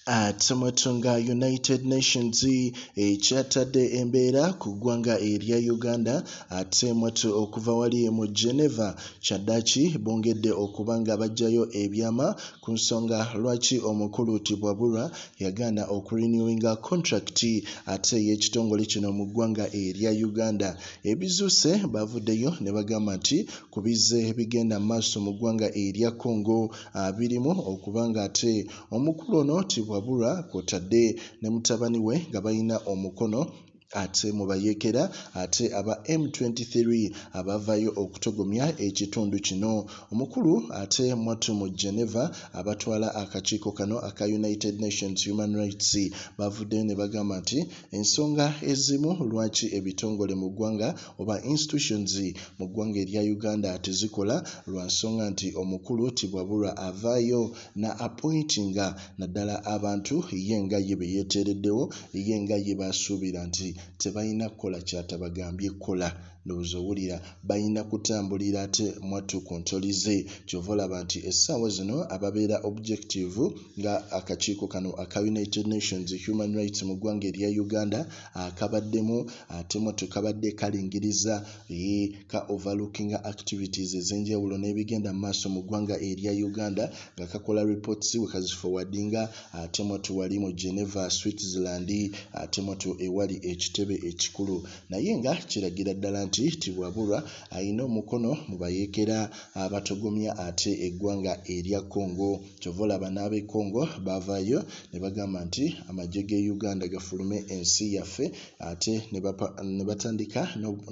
Tamatunga United Nations ekyatadde embeera ku ggwanga erya Uganda ate mwatu okuva wali mu Geneva kyaddaaki bongedde okuba nga bajjayo ebyama ku nsonga lwaki omukulu Tibwabulwa yagaana okurenewinga contract ate y'ekitongole kino mu ggwanga erya Uganda. Ebizuuse bavuddeyo ne bagamba nti ku bizze bigenda maaso mu ggwanga erya Congo birimu okuba nga ate omukulu ono Tibwabulwa kw'otadde ne mutabani we nga balina omukono ate mubayekera ate aba M23 abavayo okutogomya ekitundu kino. Omukulu ate mwatu mu Geneva abatwala akakiiko kano aka United Nations Human Rights bavuddeyo ne bagamba nti ensonga ezimu lwaki ebitongole mu ggwanga oba institutions mu ggwanga erya Uganda tezikola lwa nsonga nti omukulu Tibwabulwa avaayo na appointinga naddala abantu ye nga ye be yeeteereddewo ye nga ye basuubira nti tebalina kukola kyatabagambye kola. Ndowooza owulira balina kutambulira ate mwatu ku ntolize kyova olaba nti essaawa zino ababeera objective nga akakiiko kano aka United Nations Human Rights mu ggwanga erya Uganda akabaddemu ate mwatu kabadde kalingiriza ka overlooking activities ez'enjawulo n'ebigenda mu maaso mu ggwanga erya Uganda nga kakola reports we kaziforwardinga ate mwatu wali mu Geneva Switzerland ate mwatu ewali ekitebe ekikulu naye nga kiragira ddala nti Tibwabulwa alina omukono mu bayekera abatogomya ate eggwanga erya Congo. Kyova olaba n'ab'e Congo bavaayo ne bagamba nti amagye g'e Uganda gafulume ensi yaffe ate ne batandika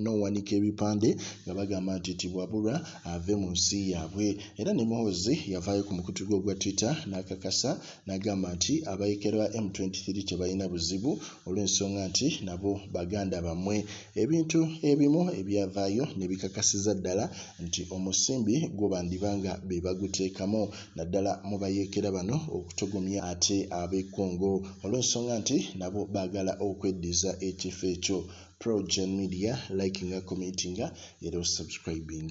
n'owanika ebipande nga bagamba nti Tibwabulwa ave mu nsi yaabwe. Era ne muhoozi yavaayo ku mukutu gwe ogwa Twitter n'akakasa n'agamba nti abayekera ba M23 tebalina buzibu olw'ensonga nti nabo baganda bammwe. Ebintu ebimu ebyavaayo ne bikakasiza ddala nti omusimbi gwo bandibanga be baguteekamu naddala mu bayekera bano okutogomya ate ab'e Congo olw'ensonga nti nabo baagala okweddiza ekifo ekyo. Pro Gen Media likinga commentinga era subscribing.